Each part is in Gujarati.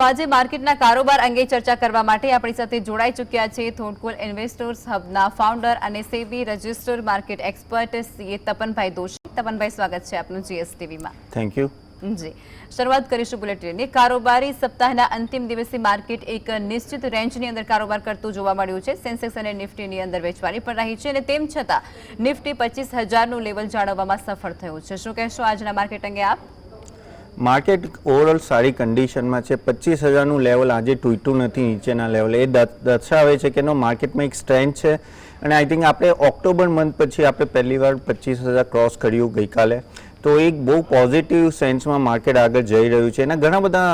આજે માર્કેટના કારોબાર અંગે ચર્ચા કરવા માટે આપણી સાથે જોડાઈ ચૂક્યા છે થોડકોલ ઇન્વેસ્ટર્સ હબના ફાઉન્ડર અને SEBI registered market expert CA તપનભાઈ દોશી. તપનભાઈ, સ્વાગત છે આપનું જીએસટીવીમાં. Thank you. જી, શરૂઆત કરીશું બુલેટિનની. કારોબારી સપ્તાહના અંતિમ દિવસે માર્કેટ એક નિશ્ચિત રેન્જની અંદર કારોબાર કરતું જોવા મળ્યું છે. સેન્સેક્સ અને નિફ્ટીની અંદર વેચવાલી પણ રહી છે અને તેમ છતાં નિફ્ટી 25,000નું લેવલ જાળવવામાં સફળ થયું છે. શું કહેશો આજના માર્કેટ અંગે આપ? માર્કેટ ઓવરઓલ સારી કન્ડિશનમાં છે. 25,000નું લેવલ આજે તૂટ્યું નથી નીચેના લેવલ. એ દર્શાવે છે કે માર્કેટમાં એક સ્ટ્રેન્થ છે અને આઈ થિંક આપણે ઓક્ટોબર મંથ પછી આપણે પહેલીવાર 25,000 ક્રોસ કર્યું ગઈકાલે. તો એક બહુ પોઝિટિવ સેન્સમાં માર્કેટ આગળ જઈ રહ્યું છે. એના ઘણા બધા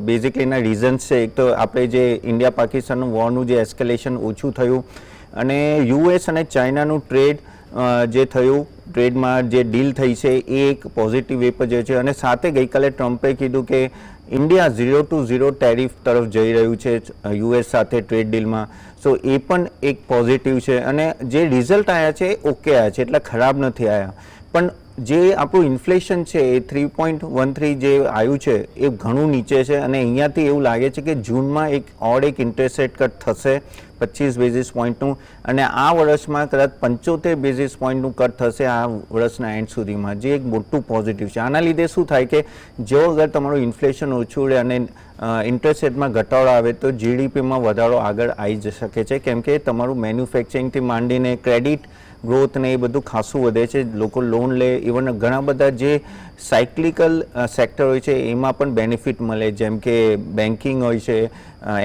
બેઝિકલી એના રીઝન્સ છે. એક તો આપણે જે ઇન્ડિયા પાકિસ્તાનનું વોરનું જે એસ્કેલેશન ઓછું થયું અને યુએસ અને ચાઇનાનું ટ્રેડ જે થયું, ટ્રેડમાં જે ડીલ થઈ છે એ એક પોઝિટિવ વે પર જાય છે. અને સાથે ગઈકાલે ટ્રમ્પે કીધું કે ઇન્ડિયા 0 ટેરિફ તરફ જઈ રહ્યું છે યુએસ સાથે ટ્રેડ ડીલમાં. સો એ પણ એક પોઝિટિવ છે અને જે રિઝલ્ટ આવ્યા છે એ ઓકે આવ્યા છે, એટલા ખરાબ નથી આવ્યા. પણ જે આપણું ઇન્ફ્લેશન છે એ 3.13 જે આવ્યું છે એ ઘણું નીચે છે અને અહીંયાથી એવું લાગે છે કે જૂનમાં એક ઇન્ટરેસ્ટ રેટ કટ થશે 25 બેઝિસ પોઈન્ટનું અને આ વર્ષમાં કદાચ 75 બેઝિસ પોઈન્ટનું કટ થશે આ વર્ષના એન્ડ સુધીમાં, જે એક મોટું પોઝિટિવ છે. આના લીધે શું થાય કે જો અગર તમારું ઇન્ફ્લેશન ઓછું રહે અને ઇન્ટરેસ્ટ રેટમાં ઘટાડો આવે તો જીડીપીમાં વધારો આગળ આવી શકે છે, કેમ કે તમારું મેન્યુફેક્ચરિંગથી માંડીને ક્રેડિટ ગ્રોથ ને એ બધું ખાસું વધે છે. લોકો લોન લે, ઇવન ઘણા બધા જે સાયક્લિકલ સેક્ટર હોય છે એમાં પણ બેનિફિટ મળે, જેમ કે બેન્કિંગ હોય છે,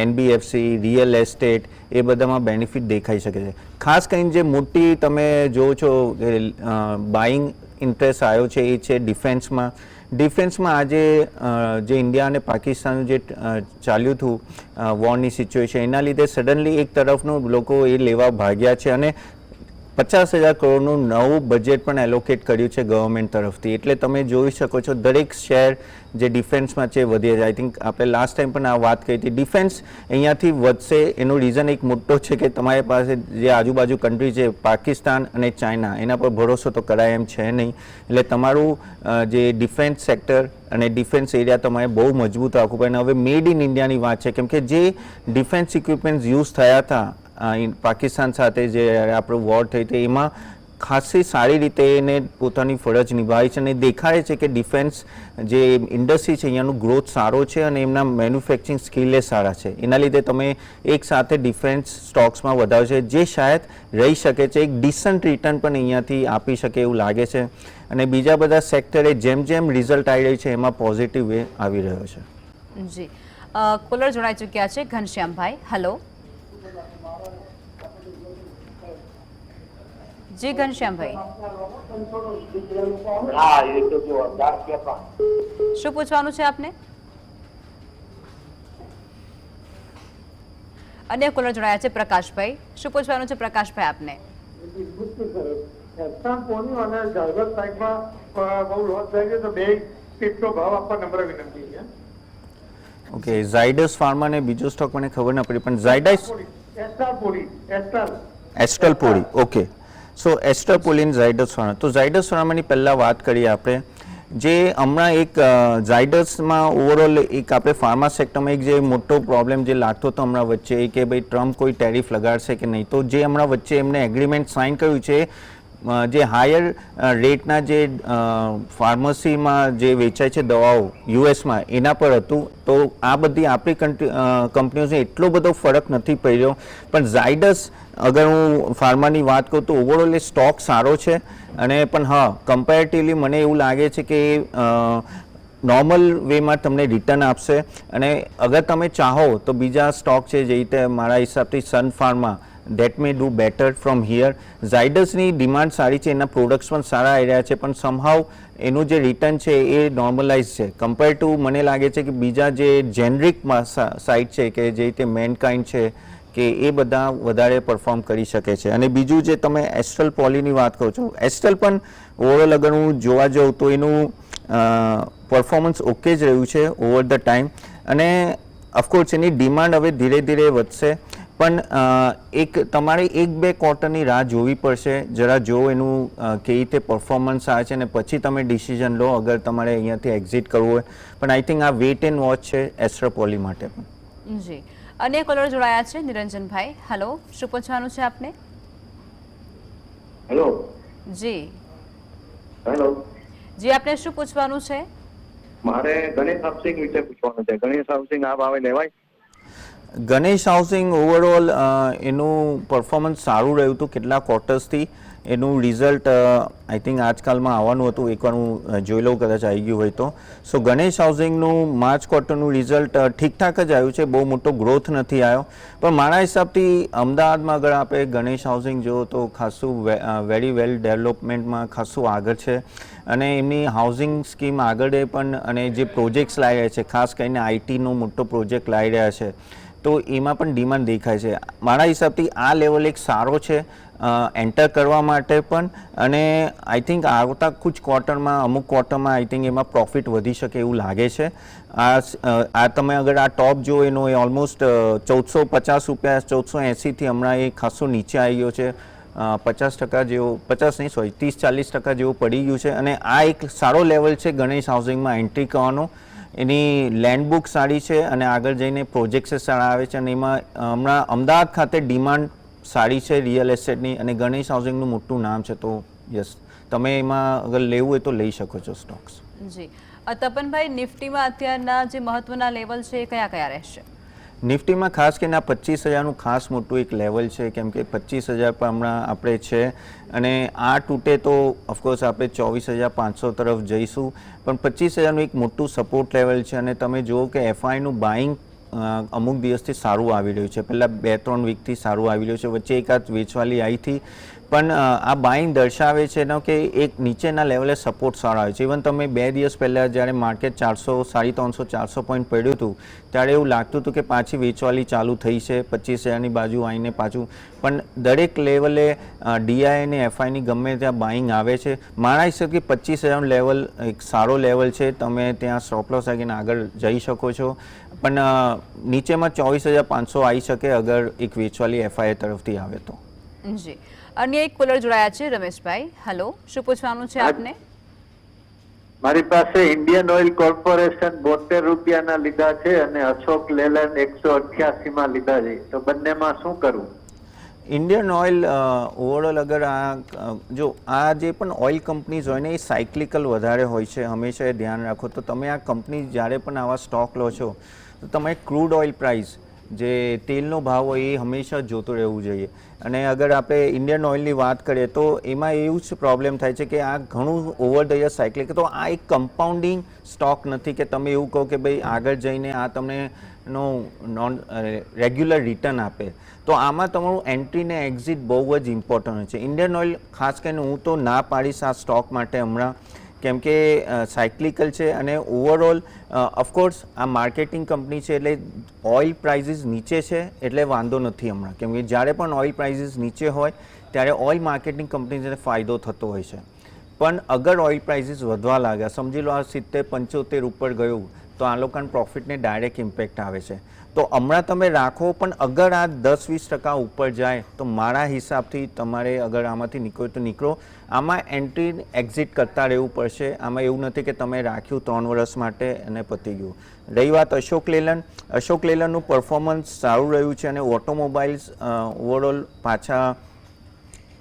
એનબીએફસી, રિયલ એસ્ટેટ, એ બધામાં બેનિફિટ દેખાઈ શકે છે. ખાસ કરીને જે મોટી તમે જો છો બાઇંગ ઇન્ટરેસ્ટ આવ્યો છે એ છે ડિફેન્સમાં. ડિફેન્સમાં આજે જે ઇન્ડિયા અને પાકિસ્તાનનું જે ચાલ્યું હતું વોરની સિચ્યુએશન, એના લીધે સડનલી એક તરફનું લોકો એ લેવા ભાગ્યા છે અને 50,000 કરોડનું નવું બજેટ પણ એલોકેટ કર્યું છે ગવર્મેન્ટ તરફથી. એટલે તમે જોઈ શકો છો દરેક શેર જે ડિફેન્સમાં છે વધે છે. આઈ થિંક આપણે લાસ્ટ ટાઈમ પણ આ વાત કરી હતી. ડિફેન્સ અહીંયાથી વધશે એનું રીઝન એક મોટો છે કે તમારી પાસે જે આજુબાજુ કન્ટ્રી છે પાકિસ્તાન અને ચાઇના, એના પર ભરોસો તો કરાય એમ છે નહીં. એટલે તમારું જે ડિફેન્સ સેક્ટર અને ડિફેન્સ એરિયા તમારે બહુ મજબૂત રાખવું પડે. હવે મેડ ઇન ઇન્ડિયાની વાત છે, કેમ કે જે ડિફેન્સ ઇક્વિપમેન્ટ્સ યુઝ થયા હતા પાકિસ્તાન સાથે જે આપણું વોર થઈ હતી એમાં ખાસી સારી રીતે એને પોતાની ફરજ નિભાવી છે અને દેખાય છે કે ડિફેન્સ જે ઇન્ડસ્ટ્રી છે અહીંયાનું ગ્રોથ સારો છે અને એમના મેન્યુફેક્ચરિંગ સ્કિલ એ સારા છે. એના લીધે તમે એક સાથે ડિફેન્સ સ્ટોક્સમાં વધારો છે જે શાયદ રહી શકે છે. એક ડિસન્ટ રિટર્ન પણ અહીંયાથી આપી શકે એવું લાગે છે અને બીજા બધા સેક્ટરે જેમ જેમ રિઝલ્ટ આવી રહ્યું છે એમાં પોઝિટિવ વે આવી રહ્યો છે. જી, કોલર જોડાઈ ચૂક્યા છે ઘનશ્યામભાઈ. હેલો જી ઘનશ્યામભાઈ, શું પૂછવાનું છે આપને? અન્ય કોલર જોડાયા છે પ્રકાશભાઈ. શું પૂછવાનું છે પ્રકાશભાઈ આપને? ઓકે, ઝાયડસ ફાર્મા ને બીજો સ્ટોક મને ખબર ના પડી, પણ ઝાયડસ એસ્ટ્રલ પોલી. ઓકે, સો એસ્ટર પોલીન ઝાયડસ ફાર્મા. તો ઝાયડસ ફાર્માની પહેલાં વાત કરીએ આપણે. જે હમણાં એક ઝાયડસમાં ઓવરઓલ એક આપણે ફાર્મા સેક્ટરમાં એક જે મોટો પ્રોબ્લેમ જે લાગતો હતો હમણાં વચ્ચે કે ભાઈ ટ્રમ્પ કોઈ ટેરિફ લગાડશે કે નહીં, તો જે હમણાં વચ્ચે એમને એગ્રીમેન્ટ સાઇન કર્યું છે જે હાયર રેટના જે ફાર્મસીમાં જે વેચાય છે દવાઓ યુએસમાં એના પર હતું. તો આ બધી આપણી કંપનીઓને એટલો બધો ફરક નથી પડ્યો. પણ ઝાયડસ અગર હું ફાર્માની વાત કરું તો ઓવરઓલ એ સ્ટોક સારો છે અને પણ હા કમ્પેરેટિવલી મને એવું લાગે છે કે નોર્મલ વેમાં તમને રિટર્ન આપશે. અને અગર તમે ચાહો તો બીજા સ્ટોક છે જે રીતે મારા હિસાબથી Sun Pharma that may do better from here. ઝાયડસની ડિમાન્ડ સારી છે, એના પ્રોડક્ટ્સ પણ સારા આવી રહ્યા છે, પણ સમહાવ એનું જે રિટર્ન છે એ નોર્મલાઇઝ છે કમ્પેર ટુ મને લાગે છે કે બીજા જે જેનરિક સાઇટ છે કે જે રીતે મેનકાઇન્ડ છે કે એ બધા વધારે પરફોર્મ કરી શકે છે. અને બીજું જે તમે એસ્ટ્રલ પોલીની વાત કરો છો, એસ્ટ્રલ પણ ઓવરઓલ અગર હું જોવા જાઉં તો એનું પરફોર્મન્સ ઓકે જ રહ્યું છે ઓવર ધ ટાઈમ અને ઓફકોર્સ એની ડિમાન્ડ હવે ધીરે ધીરે વધશે. પણ એક તમારે 1-2 ક્વાર્ટરની રાહ જોવી પડશે, જરા જો એનું કેવી રીતે પરફોર્મન્સ આવે છે અને પછી તમે ડિસિઝન લો અગર તમારે અહીંયાથી એક્ઝિટ કરવું હોય. પણ આઈ થિંક આ વેટ એન્ડ વોચ છે એસ્ટ્રા પોલી માટે પણ. જી, અન્ય કોલર જોડાયા છે નિરંજનભાઈ. હેલો, શું પૂછવાનું છે આપને? હેલો. જી હેલો. જી, આપને શું પૂછવાનું છે? મારે ગણેશ હાઉસિંગ વિશે પૂછવાનું છે. ગણેશ હાઉસિંગ આ ભાવે લેવાય? ગણેશ હાઉસિંગ ઓવરઓલ એનું પરફોર્મન્સ સારું રહ્યું હતું કેટલા ક્વાર્ટર્સથી. એનું રિઝલ્ટ આઈ થિંક આજકાલમાં આવવાનું હતું, એકવાર હું જોઈ લઉં કદાચ આવી ગયું હોય તો. સો ગણેશ હાઉસિંગનું માર્ચ ક્વાર્ટરનું રિઝલ્ટ ઠીકઠાક જ આવ્યું છે, બહુ મોટો ગ્રોથ નથી આવ્યો. પણ મારા હિસાબથી અમદાવાદમાં અગર આપણે ગણેશ હાઉસિંગ જુઓ તો ખાસું વેરી વેલ ડેવલપમેન્ટમાં ખાસું આગળ છે. અને એમની હાઉસિંગ સ્કીમ આગળ પણ અને જે પ્રોજેક્ટ્સ લાવી રહ્યા છે, ખાસ કરીને આઈટીનો મોટો પ્રોજેક્ટ લાવી રહ્યા છે, તો એમાં પણ ડિમાન્ડ દેખાય છે. મારા હિસાબથી આ લેવલ એક સારો છે એન્ટર કરવા માટે પણ. અને આઈ થિંક આવતા કુછ ક્વાર્ટરમાં અમુક ક્વાર્ટરમાં આઈ થિંક એમાં પ્રોફિટ વધી શકે એવું લાગે છે. આ તમે અગર આ ટોપ જો એનો એ ઓલમોસ્ટ 1450 રૂપિયા 1480થી હમણાં એ ખાસો નીચે આવી ગયો છે. 50% જેવો, 50 નહીં સોરી 30-40% જેવું પડી ગયું છે. અને આ એક સારો લેવલ છે ગણેશ હાઉસિંગમાં એન્ટ્રી કરવાનો. એની લેન્ડ બુક સારી છે અને આગળ જઈને પ્રોજેક્ટ્સ સારા આવે છે. અને એમાં હમણાં અમદાવાદ ખાતે ડિમાન્ડ સારી છે રિયલ એસ્ટેટની અને ગણેશ હાઉસિંગનું મોટું નામ છે. તો યસ, તમે એમાં અગર લેવું હોય તો લઈ શકો છો સ્ટોક્સ. જી, તપનભાઈ, નિફ્ટીમાં અત્યારના જે મહત્વના લેવલ છે એ કયા કયા રહેશે? નિફ્ટીમાં ખાસ કરીને આ 25,000નું ખાસ મોટું એક લેવલ છે, કેમ કે 25,000 પર હમણાં આપણે છે અને આ તૂટે તો ઓફકોર્સ આપણે 24,500 તરફ જઈશું. પણ 25,000નું એક મોટું સપોર્ટ લેવલ છે. અને તમે જુઓ કે એફઆઈનું બાઇંગ અમુક દિવસથી સારું આવી રહ્યું છે. પહેલાં 2-3 વીકથી સારું આવી રહ્યું છે. વચ્ચે એકાદ વેચવાલી આવી હતી, પણ આ બાઇંગ દર્શાવે છે કે એક નીચેના લેવલે સપોર્ટ સારો આવે છે. ઇવન તમે 2 દિવસ પહેલાં જ્યારે માર્કેટ 350-400 પોઈન્ટ પડ્યું હતું ત્યારે એવું લાગતું હતું કે પાછી વેચવાલી ચાલુ થઈ છે 25,000ની બાજુ આવીને પાછું. પણ દરેક લેવલે ડીઆઈ અને એફઆઈની ગમે ત્યાં બાઇંગ આવે છે. મારા હિસાબથી 25,000નું લેવલ એક સારો લેવલ છે. તમે ત્યાં સ્ટોપ લોસ રાખીને આગળ જઈ શકો છો. પણ નીચેમાં 24,500 આવી શકે અગર એક વેચવાલી એફઆઈ તરફથી આવે તો. જી, અન્ય એક કોલર જોડાયા છે રમેશભાઈ. હેલો, શું પૂછવાનું છે આપને? મારી પાસે ઇન્ડિયન ઓઇલ કોર્પોરેશન 72 રૂપિયાના લીધા છે અને અશોક લેલેન્ડ 188 માં લીધા છે. તો બંનેમાં શું કરવું? ઇન્ડિયન ઓઇલ ઓવરઓલ અગર જો આ જે પણ ઓઇલ કંપનીઝ હોય ને એ સાયક્લિકલ વધારે હોય છે, હંમેશા એ ધ્યાન રાખો. તો તમે આ કંપની જ્યારે પણ આવા સ્ટોક લો છો તો તમે ક્રૂડ ઓઇલ પ્રાઇસ જે તેલનો ભાવ હોય એ હંમેશા જોતું રહેવું જોઈએ. અને અગર આપણે ઇન્ડિયન ઓઇલની વાત કરીએ તો એમાં એવું જ પ્રોબ્લેમ થાય છે કે આ ઘણું ઓવર ધ યર સાયકલિક. તો આ એક કમ્પાઉન્ડિંગ સ્ટોક નથી કે તમે એવું કહો કે ભાઈ આગળ જઈને આ તમને રેગ્યુલર રિટર્ન આપે. તો આમાં તમારું એન્ટ્રી ને એક્ઝિટ બહુ જ ઇમ્પોર્ટન્ટ હોય છે. ઇન્ડિયન ઓઇલ ખાસ કરીને હું તો ના પાડીશ આ સ્ટોક માટે હમણાં, કેમ કે સાયક્લિકલ છે અને ઓવરઓલ ઓફકોર્સ આ માર્કેટિંગ કંપની છે એટલે ઓઇલ પ્રાઇઝીસ નીચે છે એટલે વાંધો નથી હમણાં. કેમ કે જ્યારે પણ ઓઇલ પ્રાઇઝીસ નીચે હોય ત્યારે ઓઇલ માર્કેટિંગ કંપનીને ફાયદો થતો હોય છે. પણ અગર ઓઇલ પ્રાઇઝીસ વધવા લાગ્યા, સમજી લો આ 70-75 ઉપર ગયું, તો આ લોકોના પ્રોફિટને ડાયરેક્ટ ઇમ્પેક્ટ આવે છે. તો હમણાં તમે રાખો, પણ અગર આ 10-20% ઉપર જાય તો મારા હિસાબથી તમારે અગર આમાંથી નીકળો તો નીકળો. આમાં એન્ટ્રી એક્ઝિટ કરતા રહેવું પડશે. આમાં એવું નથી કે તમે રાખ્યું 3 વર્ષ માટે અને પતી ગયું. રહી વાત અશોક લેલન્ડ, અશોક લેલન્ડનું પરફોર્મન્સ સારું રહ્યું છે અને ઓટોમોબાઈલ્સ ઓવરઓલ પાછા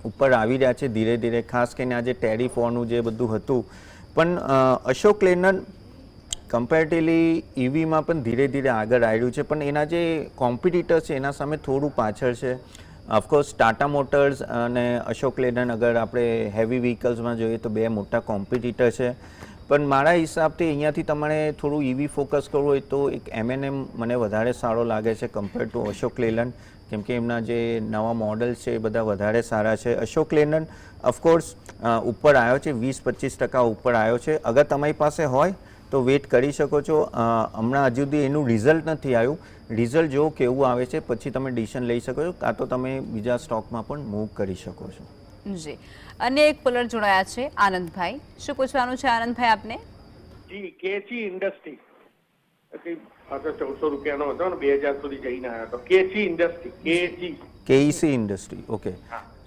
ઉપર આવી રહ્યા છે ધીરે ધીરે, ખાસ કરીને આજે ટેરિફ વોરનું જે બધું હતું. પણ અશોક લેલન્ડ કમ્પેરેટિવલી ઈવીમાં પણ ધીરે ધીરે આગળ આવ્યું છે, પણ એના જે કોમ્પિટિટર છે એના સામે થોડું પાછળ છે. ઓફકોર્સ ટાટા મોટર્સ અને અશોક લેલન્ડ અગર આપણે હેવી વ્હીકલ્સમાં જોઈએ તો બે મોટા કોમ્પિટિટર છે. પણ મારા હિસાબથી અહીંયાથી તમારે થોડું ઈવી ફોકસ કરવું હોય તો એક M&M મને વધારે સારો લાગે છે કમ્પેર ટુ અશોક લેલન્ડ, કેમ કે એમના જે નવા મોડલ્સ છે એ બધા વધારે સારા છે. અશોક લેલન્ડ ઓફકોર્સ ઉપર આવ્યો છે, 20-25% ઉપર આવ્યો છે. અગર તમારી પાસે હોય તો વેઇટ કરી શકો છો. હમણાં હજુ સુધી એનું રિઝલ્ટ નથી આવ્યું. રિઝલ્ટ જો કેવું આવે છે પછી તમે ડિસિઝન લઈ શકો છો, કાં તો તમે બીજા સ્ટોકમાં પણ મૂવ કરી શકો છો. જી, અન્ય એક કોલર જોડાયા છે આનંદભાઈ. શું પૂછવાનું છે આનંદભાઈ આપને? જી, કેજી ઇન્ડસ્ટ્રી. કંઈ 1400 રૂપિયાનો હતો ને 2000 સુધી જઈને આવ્યો હતો. કેસી ઇન્ડસ્ટ્રી, કેઈસી ઇન્ડસ્ટ્રી, ઓકે.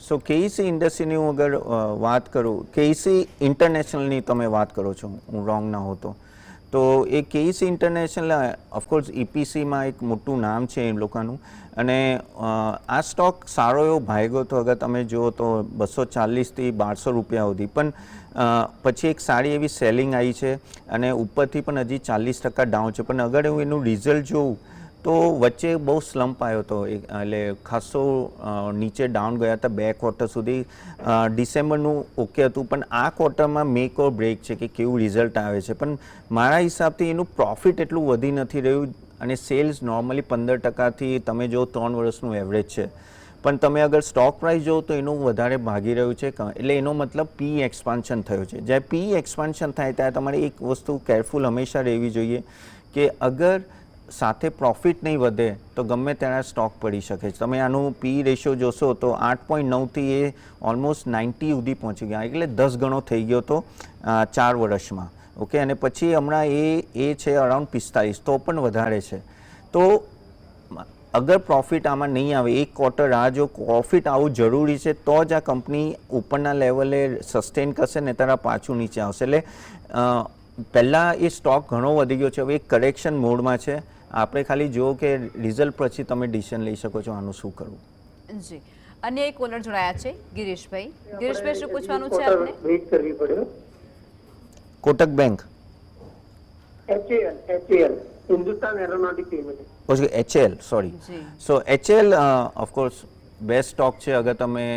સો કેઈસી ઇન્ડસ્ટ્રીની હું અગર વાત કરું, કેઈસી ઇન્ટરનેશનલની તમે વાત કરો છો, હું રોંગ ના હોતો તો એ કેઈસી ઇન્ટરનેશનલ ઓફકોર્સ ઇપીસીમાં એક મોટું નામ છે એ લોકોનું, અને આ સ્ટોક સારો એવો ભાગ્યો હતો. અગર તમે જુઓ તો 240થી 1200 રૂપિયા સુધી, પણ પછી એક સારી એવી સેલિંગ આવી છે અને ઉપરથી પણ હજી 40% ડાઉન છે. પણ અગર હું એનું રિઝલ્ટ જોઉં તો વચ્ચે બહુ સ્લમ્પ આવ્યો હતો, એટલે ખાસો નીચે ડાઉન ગયા હતા 2 ક્વાર્ટર સુધી. ડિસેમ્બરનું ઓકે હતું, પણ આ ક્વાર્ટરમાં મેક ઓર બ્રેક છે કે કેવું રિઝલ્ટ આવે છે. પણ મારા હિસાબથી એનું પ્રોફિટ એટલું વધી નથી રહ્યું, અને સેલ્સ નોર્મલી 15%થી તમે જો 3 વર્ષનું એવરેજ છે. પણ તમે અગર સ્ટોક પ્રાઇસ જો તો એનું વધારે ભાગી રહ્યું છે, એટલે એનો મતલબ પી એક્સપાન્શન થયું છે. જ્યારે પી એક્સપાન્શન થાય ત્યારે તમારે એક વસ્તુ કેરફુલ હંમેશા રહેવી જોઈએ કે અગર સાથે પ્રોફિટ નહીં વધે તો ગમે ત્યારે સ્ટોક પડી શકે છે. તમે આનું પી રેશિયો જોશો તો 8.9થી એ ઓલમોસ્ટ 90 સુધી પહોંચી ગયા, એટલે 10 ગણો થઈ ગયો હતો 4 વર્ષમાં, ઓકે. અને પછી હમણાં એ છે અરાઉન્ડ 45, તો પણ વધારે છે. તો અગર પ્રોફિટ આમાં નહીં આવે, એક ક્વાર્ટર આ જો પ્રોફિટ આવવું જરૂરી છે તો જ આ કંપની ઉપરના લેવલે સસ્ટેન કરશે, ને તારા પાછું નીચે આવશે. એટલે પહેલાં એ સ્ટોક ઘણો વધી ગયો છે, હવે એક કરેક્શન મોડમાં છે. આપણે ખાલી જુઓ કે રિઝલ્ટ પછી તમે ડિસિઝન લઈ શકો છો આનું શું કરવું. જી, અન્ય એક કોલર જોડાયા છે, ગિરીશભાઈ. ગિરીશભાઈ, શું પૂછવાનું છે આપને? વેઇટ કરવી પડ્યો. Kotak bank, HAL Hindustan aeronautic limited. Okay, HAL, sorry. So HAL of course best stock છે અગર તમે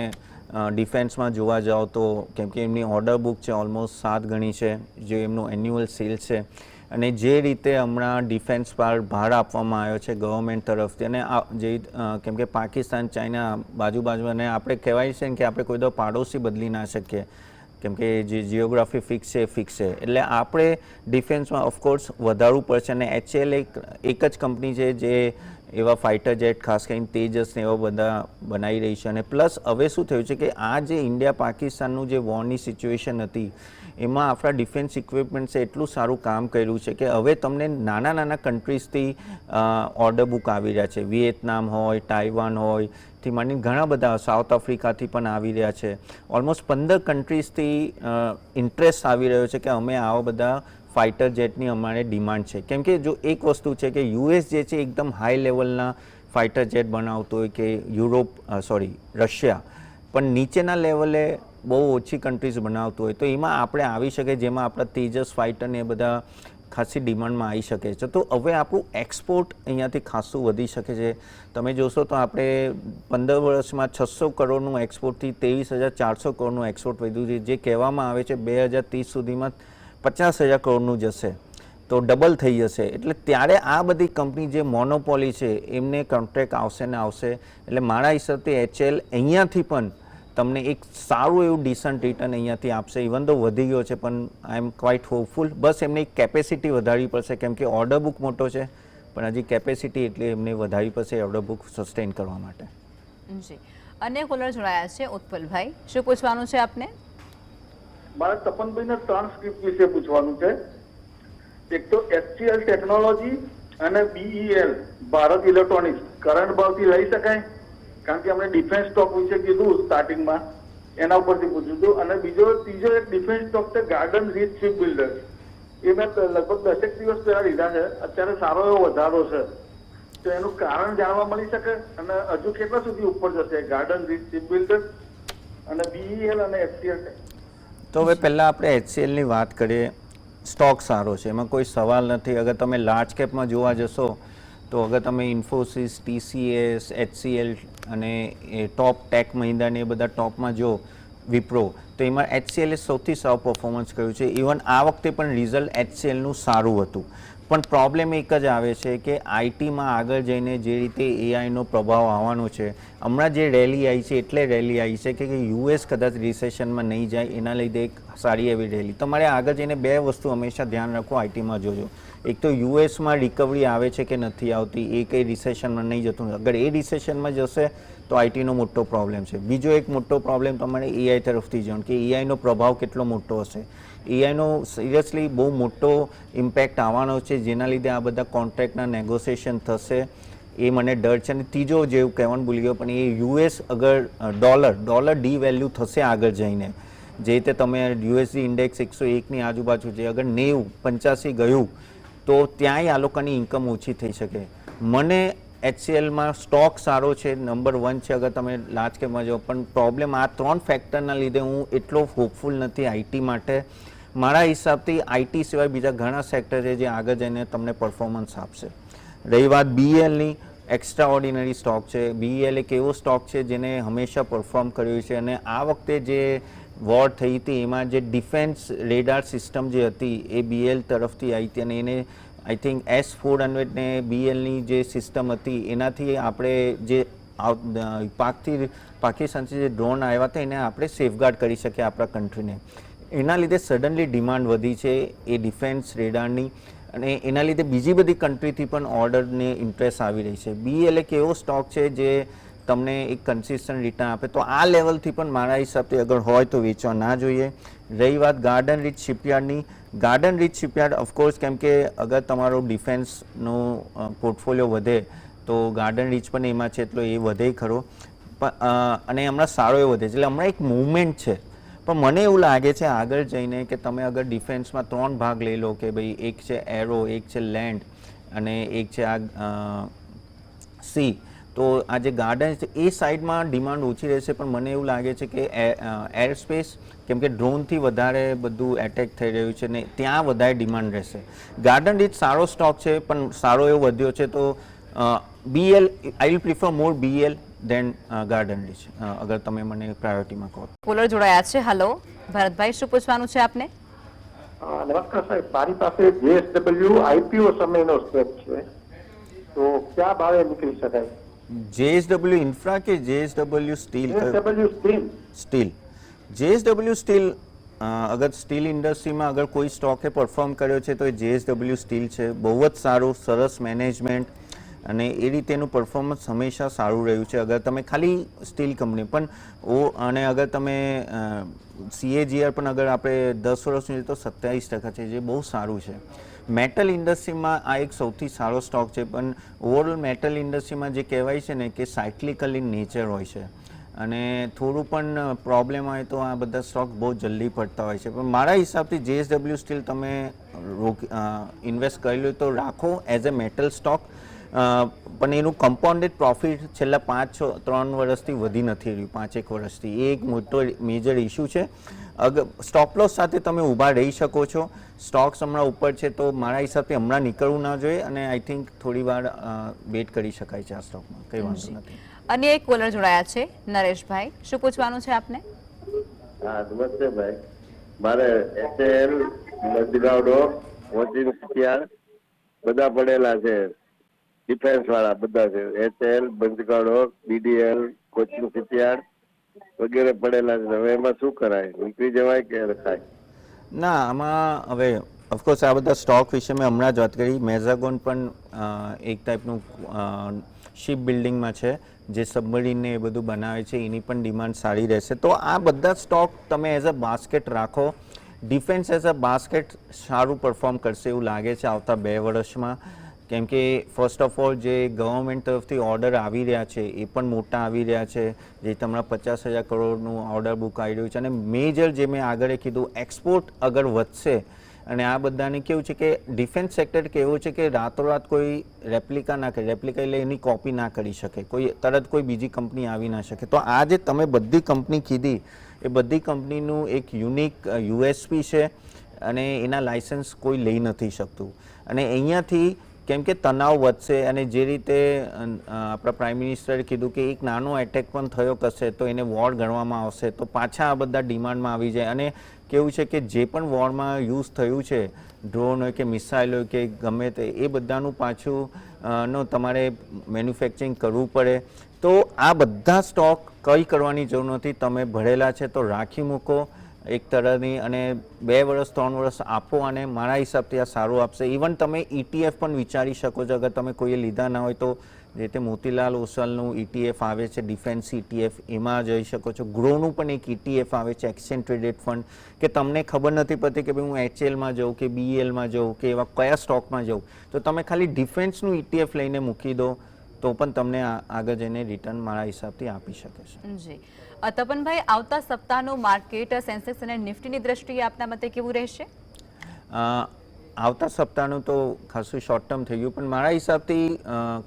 ડિફેન્સમાં જોવા જાઓ તો, કેમ કે એમની ઓર્ડર બુક છે ઓલમોસ્ટ 7 ગણી છે, જે એમનું એન્યુઅલ સેલ્સ છે. અને જે રીતે હમણાં ડિફેન્સ પર ભાર આપવામાં આવ્યો છે ગવર્મેન્ટ તરફથી, અને જે કેમ કે પાકિસ્તાન, ચાઇના બાજુ, અને આપણે કહેવાય છે કે આપણે કોઈ તો પાડોશી બદલી ના શકીએ, કેમ કે જે જિયોગ્રાફી ફિક્સ છે ફિક્સ છે. એટલે આપણે ડિફેન્સમાં ઓફકોર્સ વધારવું પડશે. અને HAL એક જ કંપની છે જે એવા ફાઇટર જેટ, ખાસ કરીને તેજસ ને એવા બધા બનાવી રહી છે. અને પ્લસ હવે શું થયું છે કે આ જે ઇન્ડિયા પાકિસ્તાનનું જે વોરની સિચ્યુએશન હતી, એમાં આપણા ડિફેન્સ ઇક્વિપમેન્ટ્સે એટલું સારું કામ કર્યું છે કે હવે તમને નાના કન્ટ્રીઝથી ઓર્ડર બુક આવી રહ્યા છે. વિયેતનામ હોય, તાઇવાન હોય, થી માંડીને ઘણા બધા, સાઉથ આફ્રિકાથી પણ આવી રહ્યા છે. ઓલમોસ્ટ 15 કન્ટ્રીઝથી ઇન્ટરેસ્ટ આવી રહ્યો છે કે અમે આવા બધા ફાઇટર જેટની અમારે ડિમાન્ડ છે. કેમ કે જો એક વસ્તુ છે કે US જે છે એકદમ હાઈ લેવલના ફાઇટર જેટ બનાવતો હોય, કે રશિયા પણ નીચેના લેવલે બહુ ઓછી કન્ટ્રીઝ બનાવતું હોય, તો એમાં આપણે આવી શકે, જેમાં આપણા તેજસ ફાઇટર ને એ બધા ખાસી ડિમાન્ડમાં આવી શકે છે. તો હવે આપણું એક્સપોર્ટ અહીંયાથી ખાસું વધી શકે છે. તમે જોશો તો આપણે 15 વર્ષમાં 600 કરોડનું એક્સપોર્ટથી 23,400 કરોડનું એક્સપોર્ટ વધ્યું છે, જે કહેવામાં આવે છે 2030 સુધીમાં 50,000 કરોડનું જશે, તો ડબલ થઈ જશે. એટલે ત્યારે આ બધી કંપની જે મોનોપોલી છે એમને કોન્ટ્રાક્ટ આવશે ને આવશે. એટલે મારા હિસાબથી HAL અહીંયાથી પણ તમને એક સારું એવું ડિસન્ટ રિટર્ન અહીંયાથી આપશે. ઇવન તો વધી ગયો છે, પણ આઈ એમ ક્વાઇટ હોપફુલ. બસ એમને એક કેપેસિટી વધારવી પડશે, કેમ કે ઓર્ડર બુક મોટો છે, પણ હજી કેપેસિટી એટલી એમને વધારવી પડશે ઓર્ડર બુક સસ્ટેન કરવા માટે. જી, અન્ય કોલર જોડાયા છે, ઉત્પલભાઈ. શું પૂછવાનું છે આપને? મારે તપનભાઈને 3 સ્ક્રિપ્ટ વિશે પૂછવાનું છે. એક તો HCL ટેકનોલોજી અને BEL ભારત ઇલેક્ટ્રોનિક્સ કરંટ ભાવથી લઈ શકાય? કારણ કે આપણે ડિફેન્સ સ્ટોક વિશે કીધું સ્ટાર્ટિંગમાં, એના ઉપરથી પૂછ્યું હતું. અને ત્રીજો એક ડિફેન્સ સ્ટોક છે ગાર્ડન રીચ શિપ બિલ્ડર્સ. એ મેં લગભગ 10 દિવસ પહેલા લીધા છે, અત્યારે સારો એવો વધારો છે. તો એનું કારણ જાણવા મળી શકે? અને હજુ કેટલા સુધી ઉપર જશે ગાર્ડન રીચ શિપ બિલ્ડર્સ અને BEL અને HCL? તો હવે પહેલાં આપણે HCLની વાત કરીએ. સ્ટોક સારો છે, એમાં કોઈ સવાલ નથી. અગર તમે લાર્જ કેપમાં જોવા જશો તો અગર તમે ઇન્ફોસિસ, TCS, HCL અને એ ટોપ ટેક મહિન્દ્રાને એ બધા ટોપમાં જો, વિપ્રો, તો એમાં HCL સૌથી સારું પરફોર્મન્સ કર્યું છે. ઇવન આ વખતે પણ રિઝલ્ટ HCLનું સારું હતું. પણ પ્રોબ્લેમ એક જ આવે છે કે આઈટીમાં આગળ જઈને જે રીતે એઆઈનો પ્રભાવ આવવાનો છે, હમણાં જે રેલી આવી છે એટલે રેલી આવી છે કે US કદાચ રિસેશનમાં નહીં જાય, એના લીધે એક સારી એવી રહેલી. તમારે આગળ જઈને બે વસ્તુ હંમેશા ધ્યાન રાખો આઈટીમાં જોજો. એક તો યુએસમાં રિકવરી આવે છે કે નથી આવતી, એ કંઈ રિસેશનમાં નહીં જતું. અગર એ રિસેશનમાં જશે તો આઈટીનો મોટો પ્રોબ્લેમ છે. બીજો એક મોટો પ્રોબ્લેમ તમારે એઆઈ તરફથી જવાનું કે એઆઈનો પ્રભાવ કેટલો મોટો હશે. એઆઈનો સિરિયસલી બહુ મોટો ઇમ્પેક્ટ આવવાનો છે, જેના લીધે આ બધા કોન્ટ્રાક્ટના નેગોશિએશન થશે, એ મને ડર છે. અને ત્રીજો જેવું કહેવાનું ભૂલી ગયો, પણ એ યુએસ અગર ડોલર ડી વેલ્યુ થશે આગળ જઈને, જે રીતે તમે યુએસડી ઇન્ડેક્સ 101ની આજુબાજુ છે, અગર 90-85 ગયું તો ત્યાંય આ લોકોની ઇન્કમ ઓછી થઈ શકે. મને HCLમાં સ્ટોક સારો છે, નંબર 1 છે અગર તમે લાર્જ કેપમાં જાઓ, પણ પ્રોબ્લેમ આ 3 ફેક્ટરના લીધે હું એટલો હોપફુલ નથી આઈટી માટે. મારા હિસાબથી આઈટી સિવાય બીજા ઘણા સેક્ટર છે જે આગળ જઈને તમને પરફોર્મન્સ આપશે. રહી વાત BELની, એક્સ્ટ્રા ઓર્ડિનરી સ્ટોક છે. BEL એક એવો સ્ટોક છે જેને હંમેશા પરફોર્મ કર્યું છે, અને આ વખતે જે વોર થઈ હતી એમાં જે ડિફેન્સ રેડાર સિસ્ટમ જે હતી એ BEL તરફથી આવી હતી, અને એને આઈ થિંક S-400 ને BELની જે સિસ્ટમ હતી એનાથી આપણે જે પાકિસ્તાનથી જે ડ્રોન આવ્યા હતા એને આપણે સેફગાર્ડ કરી શકીએ આપણા કન્ટ્રીને. એના લીધે સડનલી ડિમાન્ડ વધી છે એ ડિફેન્સ રેડારની, અને એના લીધે બીજી બધી કન્ટ્રીથી પણ ઓર્ડરને ઇન્ટરેસ્ટ આવી રહી છે. BEL એક એવો સ્ટોક છે જે તમને એક કન્સિસ્ટન્ટ રિટર્ન આપે, તો આ લેવલથી પણ મારા હિસાબથી અગર હોય તો વેચવા ના જોઈએ. રહી વાત ગાર્ડન રીચ શિપયાર્ડની, ગાર્ડન રીચ શિપયાર્ડ ઓફકોર્સ, કેમ કે અગર તમારો ડિફેન્સનો પોર્ટફોલિયો વધે તો ગાર્ડન રીચ પણ એમાં છે, એટલો એ વધે ખરો, અને હમણાં સારો એ વધે છે, એટલે હમણાં એક મૂવમેન્ટ છે. પણ મને એવું લાગે છે આગળ જઈને કે તમે અગર ડિફેન્સમાં 3 ભાગ લઈ લો, કે ભાઈ એક છે એરો, એક છે લેન્ડ અને એક છે આ સી, તો આ જે ગાર્ડન છે એ સાઈડમાં ડિમાન્ડ ઓછી રહેશે. પણ મને એવું લાગે છે કે એર સ્પેસ, કેમ કે ડ્રોનથી વધારે બધું એટેક થઈ રહ્યું છે ને ત્યાં વધારે ડિમાન્ડ રહેશે. ગાર્ડન રીચ સારો સ્ટોક છે પણ સારો એવો વધ્યો છે, તો BEL I will prefer more BEL than garden reach, અગર તમે મને પ્રાયોરિટીમાં કહો. કોલર જોડાયા છે. હેલો ભરતભાઈ, શું પૂછવાનું છે આપને? નમસ્કાર સાહેબ, મારી પાસે JSW IPO સમયનો સ્ટેપ છે, તો કયા ભાવે નીકળી શકાય? JSW ઇન્ફ્રા કે JSW steel? JSW steel. Steel. JSW steel, અગર સ્ટીલ ઇન્ડસ્ટ્રીમાં અગર કોઈ સ્ટોકે પરફોર્મ કર્યો છે તો એ JSW સ્ટીલ છે. બહુ જ સારું, સરસ મેનેજમેન્ટ, અને એ રીતેનું પરફોર્મન્સ હંમેશા સારું રહ્યું છે. અગર તમે ખાલી સ્ટીલ કંપની પણ અને અગર તમે CAGR પણ અગર આપણે 10 વર્ષનું તો 27% છે, જે બહુ સારું છે. મેટલ ઇન્ડસ્ટ્રીમાં આ એક સૌથી સારો સ્ટોક છે, પણ ઓવરઓલ મેટલ ઇન્ડસ્ટ્રીમાં જે કહેવાય છે ને કે સાયક્લિકલ ઇન નેચર હોય છે, અને થોડું પણ પ્રોબ્લેમ હોય તો આ બધા સ્ટોક બહુ જલ્દી પડતા હોય છે. પણ મારા હિસાબથી JSW સ્ટીલ તમે ઇન્વેસ્ટ કરી લો તો રાખો એઝ અ મેટલ સ્ટોક, પણ એનું કમ્પાઉન્ડેડ પ્રોફિટ છેલ્લા 3 વર્ષથી વધી નથી રહ્યું, 5-1 વર્ષથી. એ એક મોટો મેજર ઇસ્યુ છે. અગર સ્ટોપ લોસ સાથે તમે ઊભા રહી શકો છો. સ્ટોક્સ હમણાં ઉપર છે તો મારા હિસાબથી હમણાં નીકળવું ના જોઈએ, અને આઈ થિંક થોડી વાર વેઇટ કરી શકાય છે આ સ્ટોકમાં, કંઈ વાંધો નથી. અન્ય એક કોલર જોડાયા છે. નરેશભાઈ, શું પૂછવાનું છે આપને? હા, નમસ્તે ભાઈ. મારે HCL, મજગાંવ ડોક, કોચિંગ શિપયાર્ડ બધા પડેલા છે, ડિફેન્સ વાળા બધા છે. HCL, મજગાંવ ડોક, BDL, કોચિંગ શિપયાર્ડ વગેરે પડેલા છે. હવે એમાં શું કરાય? નીકળી જવાય કે રખાય? ના, આમાં હવે ઓફકોર્સ આ બધા સ્ટોક વિશે મેં હમણાં જ વાત કરી. મેઝાગોન પણ એક ટાઈપનું શિપ બિલ્ડિંગમાં છે, જે સબમરીનને એ બધું બનાવે છે, એની પણ ડિમાન્ડ સારી રહેશે. તો આ બધા સ્ટોક તમે એઝ અ બાસ્કેટ રાખો. ડિફેન્સ એઝ અ બાસ્કેટ સારું પરફોર્મ કરશે એવું લાગે છે આવતા 2 વર્ષમાં, કેમ કે ફર્સ્ટ ઓફ ઓલ જે ગવર્મેન્ટ તરફથી ઓર્ડર આવી રહ્યા છે એ પણ મોટા આવી રહ્યા છે, જે તમારા 50,000 કરોડનું ઓર્ડર બુક આવી રહ્યું છે. અને મેજર જે મેં આગળ કીધું, એક્સપોર્ટ અગર વધશે, અને આ બધાને કેવું છે કે ડિફેન્સ સેક્ટર કેવું છે કે રાતોરાત કોઈ રેપ્લિકા ના કરે, રેપ્લિકા એટલે એની કોપી ના કરી શકે, કોઈ તરત કોઈ બીજી કંપની આવી ના શકે. તો આ જે તમે બધી કંપની કીધી એ બધી કંપનીનું એક યુનિક USP છે, અને એના લાયસન્સ કોઈ લઈ નથી શકતું. અને અહીંયાથી કેમ કે તણાવ વધશે, અને જે રીતે આપણા પ્રાઇમ મિનિસ્ટરે કીધું કે એક નાનો એટેક પણ થયો કશે તો એને વોર ગણવામાં આવશે, તો પાછા આ બધા ડિમાન્ડમાં આવી જાય. અને કેવું છે કે જે પણ વોરમાં યુઝ થયું છે, ડ્રોન હોય કે મિસાઇલ હોય કે ગમે તે, એ બધાનું પાછું તમારે મેન્યુફેક્ચરિંગ કરવું પડે. તો આ બધા સ્ટોક કંઈ કરવાની જરૂર નથી, તમે ભરેલા છે તો રાખી મૂકો, એક તરહની, અને 2 વર્ષ 3 વર્ષ આપો અને મારા હિસાબથી આ સારું આપશે. ઇવન તમે ETF પણ વિચારી શકો છો, અગર તમે કોઈએ લીધા ના હોય તો જે તે મોતીલાલ ઓસલનું ETF આવે છે, ડિફેન્સ ETF, એમાં જઈ શકો છો. ગ્રોનું પણ એક ETF આવે છે, એક્સચેન્જ ટ્રેડેડ ફંડ, કે તમને ખબર નથી પડતી કે ભાઈ હું HLમાં જાઉં કે BELમાં જાઉં કે એવા કયા સ્ટોકમાં જાઉં, તો તમે ખાલી ડિફેન્સનું ETF લઈને મૂકી દો તો પણ તમને આગળ જઈને રિટર્ન મારા હિસાબથી આપી શકે છે. જી તપનભાઈ, આવતા સપ્તાહનું માર્કેટ સેન્સેક્સ અને નિફ્ટીની દ્રષ્ટિએ આપના મતે કેવું રહેશે? આવતા સપ્તાહનું તો ખાસું શોર્ટ ટર્મ થઈ ગયું, પણ મારા હિસાબથી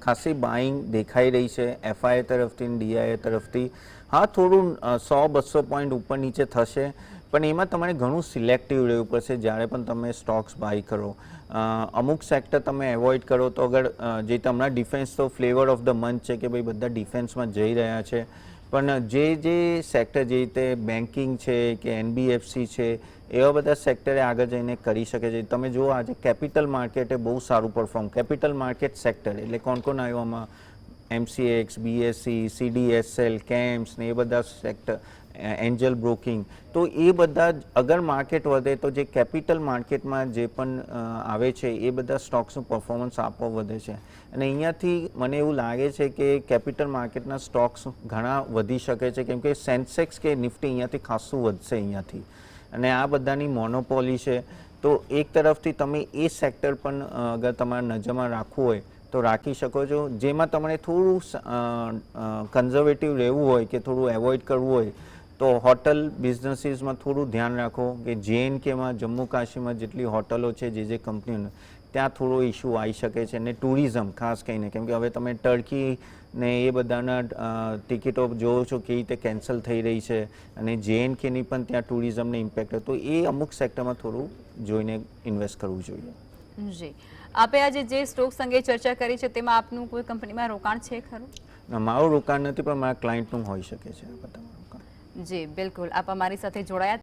ખાસી બાઇંગ દેખાઈ રહી છે FI તરફથી અને DIA તરફથી. હા, થોડું 100-200 પોઈન્ટ ઉપર નીચે થશે, પણ એમાં તમારે ઘણું સિલેક્ટિવ રહેવું પડશે જ્યારે પણ તમે સ્ટોક્સ બાય કરો. અમુક સેક્ટર તમે એવોઇડ કરો તો અગર જે તમારા ડિફેન્સ તો ફ્લેવર ઓફ ધ મંથ છે કે ભાઈ બધા ડિફેન્સમાં જઈ રહ્યા છે, પણ જે સેક્ટર જે રીતે બેન્કિંગ છે કે NBFC છે એવા બધા સેક્ટરે આગળ જઈને કરી શકે છે. તમે જુઓ આજે કેપિટલ માર્કેટે બહુ સારું પરફોર્મ, કેપિટલ માર્કેટ સેક્ટર એટલે કોણ આવ્યું આમાં, MCX, BSE, CDSL, CAMS ને એ બધા સેક્ટર, એન્જલ બ્રોકિંગ, તો એ બધા અગર માર્કેટ વધે તો જે કેપિટલ માર્કેટમાં જે પણ આવે છે એ બધા સ્ટોક્સનું પરફોર્મન્સ આપો વધે છે. અને અહીંયાથી મને એવું લાગે છે કે કેપિટલ માર્કેટના સ્ટોક્સ ઘણા વધી શકે છે, કેમ કે સેન્સેક્સ કે નિફ્ટી અહીંયાથી ખાસું વધશે અહીંયાથી, અને આ બધાની મોનોપોલી છે. તો એક તરફથી તમે એ સેક્ટર પણ અગર તમારા નજરમાં રાખવું હોય તો રાખી શકો છો. જેમાં તમારે થોડું કન્ઝર્વેટિવ રહેવું હોય કે થોડું એવોઇડ કરવું હોય તો હોટલ બિઝનેસીસમાં થોડું ધ્યાન રાખો કે JNKમાં, જમ્મુ કાશ્મીરમાં જેટલી હોટલો છે, જે કંપનીઓને, ત્યાં થોડો ઇસ્યુ આવી શકે છે. અને ટુરિઝમ ખાસ કરીને, કેમ કે હવે તમે ટર્કી ને એ બધાના ટિકિટો જોવો છો કેવી રીતે કેન્સલ થઈ રહી છે, અને JNKની પણ ત્યાં ટુરિઝમને ઇમ્પેક્ટ હોય, તો એ અમુક સેક્ટરમાં થોડું જોઈને ઇન્વેસ્ટ કરવું જોઈએ. જી, આપે આજે જે સ્ટોક્સ અંગે ચર્ચા કરી છે તેમાં આપનું કોઈ કંપનીમાં રોકાણ છે ખરું? મારું રોકાણ નથી, પણ મારા ક્લાયન્ટનું હોઈ શકે છે આ બધામાં રોકાણ. જી બિલકુલ, આપ અમારી સાથે જોડાયા.